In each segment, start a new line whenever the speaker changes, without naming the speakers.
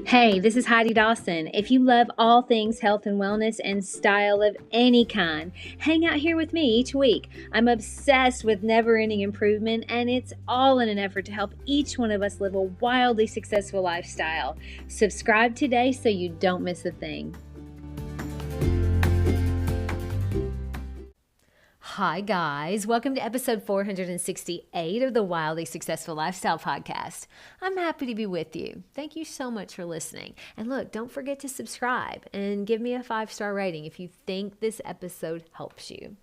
Hey, this is Heidi Dawson. If you love all things health and wellness and style of any kind, hang out here with me each week. I'm obsessed with never-ending improvement, and it's all in an effort to help each one of us live a wildly successful lifestyle. Subscribe today so you don't miss a thing. Hi, guys. Welcome to episode 468 of the Wildly Successful Lifestyle Podcast. I'm happy to be with you. Thank you so much for listening. And look, don't forget to subscribe and give me a 5-star rating if you think this episode helps you.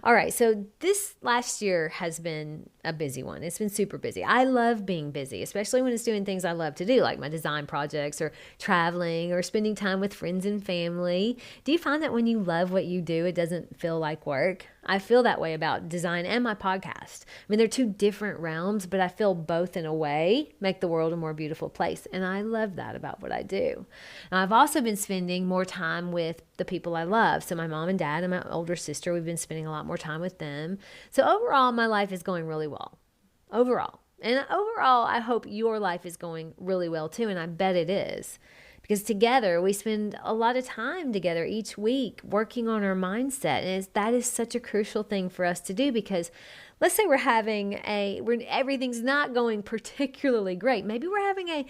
All right, so this last year has been a busy one. It's been super busy. I love being busy, especially when it's doing things I love to do, like my design projects or traveling or spending time with friends and family. Do you find that when you love what you do, it doesn't feel like work? I feel that way about design and my podcast. I mean, they're two different realms, but I feel both in a way make the world a more beautiful place. And I love that about what I do. Now, I've also been spending more time with the people I love. So my mom and dad and my older sister, we've been spending a lot more time with them. So overall, my life is going really well. Overall. And overall, I hope your life is going really well too. And I bet it is. Because together, we spend a lot of time together each week working on our mindset. And that is such a crucial thing for us to do because let's say everything's not going particularly great. Maybe we're having a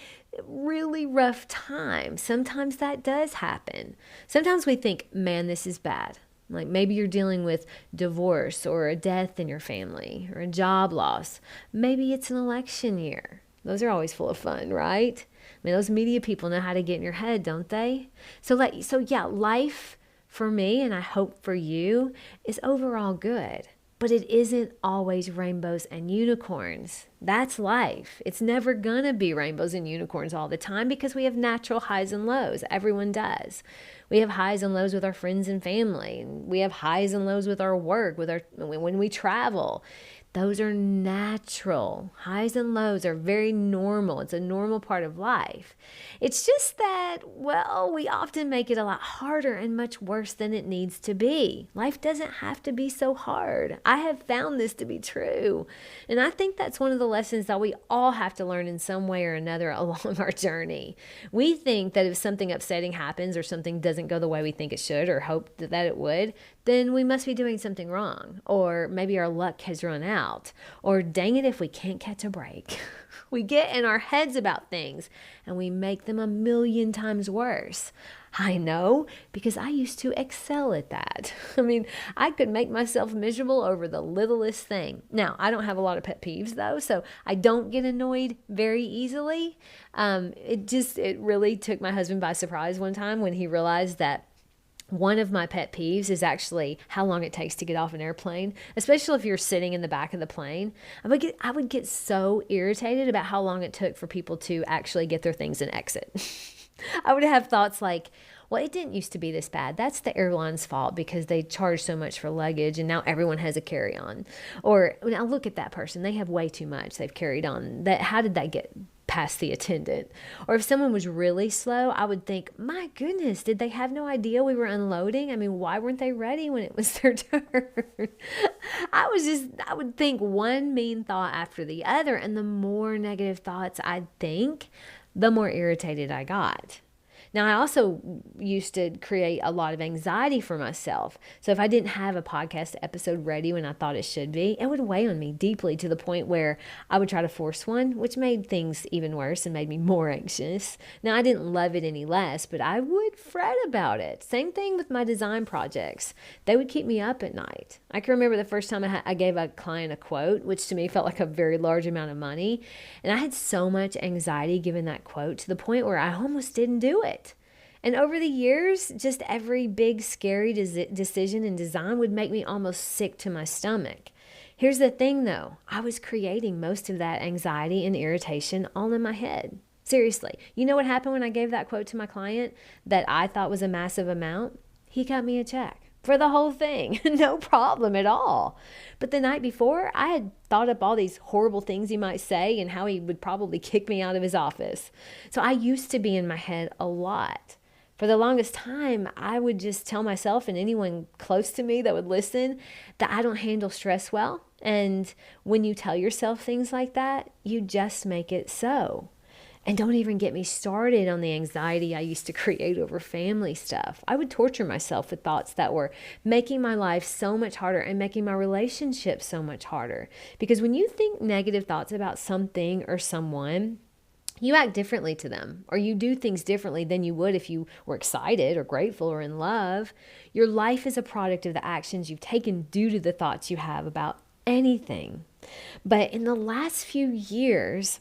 really rough time. Sometimes that does happen. Sometimes we think, man, this is bad. Like maybe you're dealing with divorce or a death in your family or a job loss. Maybe it's an election year. Those are always full of fun, right? I mean, those media people know how to get in your head, don't they? So yeah, life for me, and I hope for you, is overall good. But it isn't always rainbows and unicorns. That's life. It's never gonna be rainbows and unicorns all the time because we have natural highs and lows. Everyone does. We have highs and lows with our friends and family. We have highs and lows with our work, when we travel. Those are natural. Highs and lows are very normal. It's a normal part of life. It's just that, well, we often make it a lot harder and much worse than it needs to be. Life doesn't have to be so hard. I have found this to be true. And I think that's one of the lessons that we all have to learn in some way or another along our journey. We think that if something upsetting happens or something doesn't go the way we think it should or hope that it would, then we must be doing something wrong. Or maybe our luck has run out. Or dang it if we can't catch a break. We get in our heads about things and we make them a million times worse. I know, because I used to excel at that. I mean, I could make myself miserable over the littlest thing. Now, I don't have a lot of pet peeves though, so I don't get annoyed very easily. It really took my husband by surprise one time when he realized that one of my pet peeves is actually how long it takes to get off an airplane, especially if you're sitting in the back of the plane. I would get so irritated about how long it took for people to actually get their things and exit. I would have thoughts like, well, it didn't used to be this bad. That's the airline's fault because they charge so much for luggage and now everyone has a carry-on. Or now look at that person. They have way too much they've carried on. How did that get past the attendant? Or if someone was really slow, I would think, my goodness, did they have no idea we were unloading? I mean, why weren't they ready when it was their turn? I would think one mean thought after the other, and the more negative thoughts I'd think, the more irritated I got. Now, I also used to create a lot of anxiety for myself. So if I didn't have a podcast episode ready when I thought it should be, it would weigh on me deeply to the point where I would try to force one, which made things even worse and made me more anxious. Now, I didn't love it any less, but I would fret about it. Same thing with my design projects. They would keep me up at night. I can remember the first time I gave a client a quote, which to me felt like a very large amount of money. And I had so much anxiety giving that quote to the point where I almost didn't do it. And over the years, just every big, scary decision in design would make me almost sick to my stomach. Here's the thing, though. I was creating most of that anxiety and irritation all in my head. Seriously. You know what happened when I gave that quote to my client that I thought was a massive amount? He cut me a check for the whole thing. No problem at all. But the night before, I had thought up all these horrible things he might say and how he would probably kick me out of his office. So I used to be in my head a lot. For the longest time, I would just tell myself and anyone close to me that would listen that I don't handle stress well. And when you tell yourself things like that, you just make it so. And don't even get me started on the anxiety I used to create over family stuff. I would torture myself with thoughts that were making my life so much harder and making my relationships so much harder. Because when you think negative thoughts about something or someone, you act differently to them, or you do things differently than you would if you were excited or grateful or in love. Your life is a product of the actions you've taken due to the thoughts you have about anything. But in the last few years,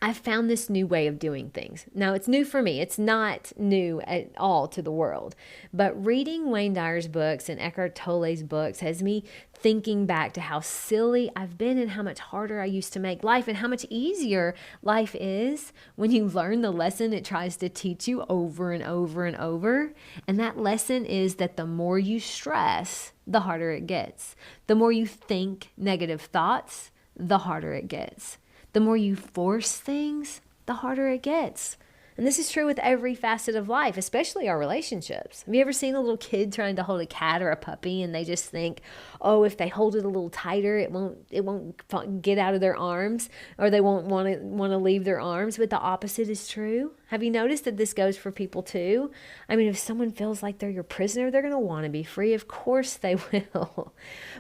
I've found this new way of doing things. Now, it's new for me. It's not new at all to the world. But reading Wayne Dyer's books and Eckhart Tolle's books has me thinking back to how silly I've been and how much harder I used to make life and how much easier life is when you learn the lesson it tries to teach you over and over and over. And that lesson is that the more you stress, the harder it gets. The more you think negative thoughts, the harder it gets. The more you force things, the harder it gets. And this is true with every facet of life, especially our relationships. Have you ever seen a little kid trying to hold a cat or a puppy and they just think, oh, if they hold it a little tighter, it won't get out of their arms, or they won't want to leave their arms? But the opposite is true. Have you noticed that this goes for people too? I mean, if someone feels like they're your prisoner, they're going to want to be free. Of course they will.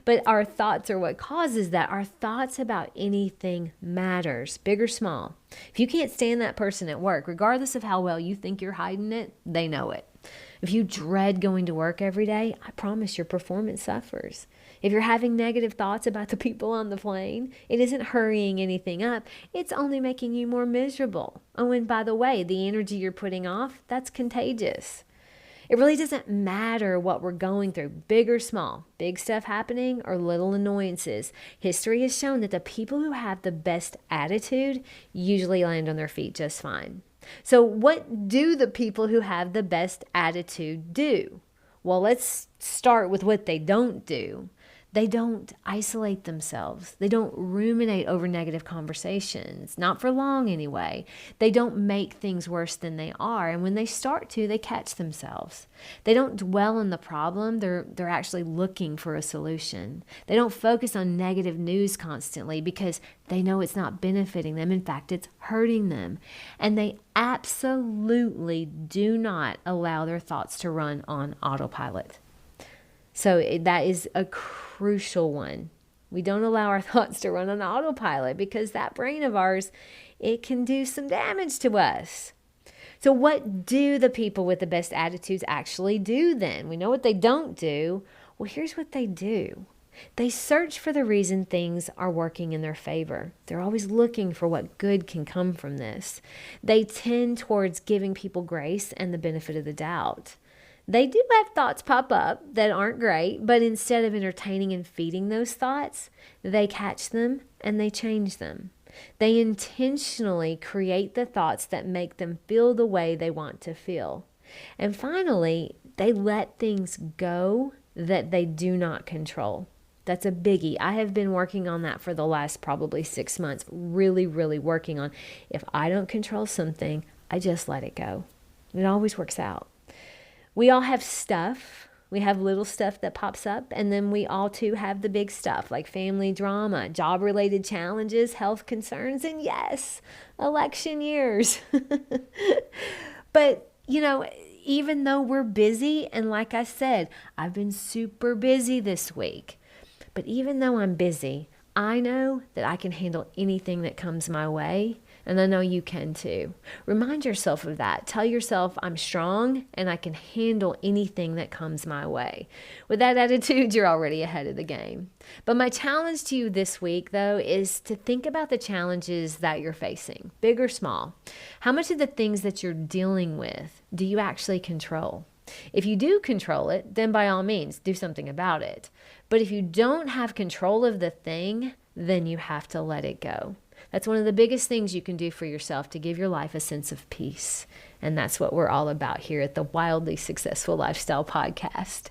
But our thoughts are what causes that. Our thoughts about anything matters, big or small. If you can't stand that person at work, regardless of how well you think you're hiding it, they know it. If you dread going to work every day, I promise your performance suffers. If you're having negative thoughts about the people on the plane, it isn't hurrying anything up. It's only making you more miserable. Oh, and by the way, the energy you're putting off, that's contagious. It really doesn't matter what we're going through, big or small, big stuff happening or little annoyances. History has shown that the people who have the best attitude usually land on their feet just fine. So what do the people who have the best attitude do? Well, let's start with what they don't do. They don't isolate themselves. They don't ruminate over negative conversations, not for long anyway. They don't make things worse than they are. And when they start to, they catch themselves. They don't dwell on the problem. They're actually looking for a solution. They don't focus on negative news constantly because they know it's not benefiting them. In fact, it's hurting them. And they absolutely do not allow their thoughts to run on autopilot. So that is a crucial one. We don't allow our thoughts to run on autopilot because that brain of ours, it can do some damage to us. So what do the people with the best attitudes actually do then? We know what they don't do. Well, here's what they do. They search for the reason things are working in their favor. They're always looking for what good can come from this. They tend towards giving people grace and the benefit of the doubt. They do have thoughts pop up that aren't great, but instead of entertaining and feeding those thoughts, they catch them and they change them. They intentionally create the thoughts that make them feel the way they want to feel. And finally, they let things go that they do not control. That's a biggie. I have been working on that for the last probably 6 months, really, really working on if I don't control something, I just let it go. It always works out. We all have stuff. We have little stuff that pops up, and then we all too have the big stuff like family drama, job-related challenges, health concerns, and yes, election years. But, even though we're busy, and like I said, I've been super busy this week, but even though I'm busy, I know that I can handle anything that comes my way. And I know you can too. Remind yourself of that. Tell yourself I'm strong and I can handle anything that comes my way. With that attitude, you're already ahead of the game. But my challenge to you this week, though, is to think about the challenges that you're facing, big or small. How much of the things that you're dealing with do you actually control? If you do control it, then by all means, do something about it. But if you don't have control of the thing, then you have to let it go. That's one of the biggest things you can do for yourself to give your life a sense of peace. And that's what we're all about here at the Wildly Successful Lifestyle Podcast.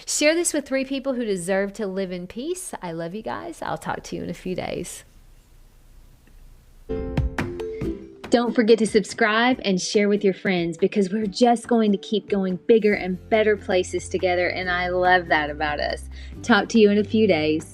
Share this with 3 people who deserve to live in peace. I love you guys. I'll talk to you in a few days. Don't forget to subscribe and share with your friends because we're just going to keep going bigger and better places together. And I love that about us. Talk to you in a few days.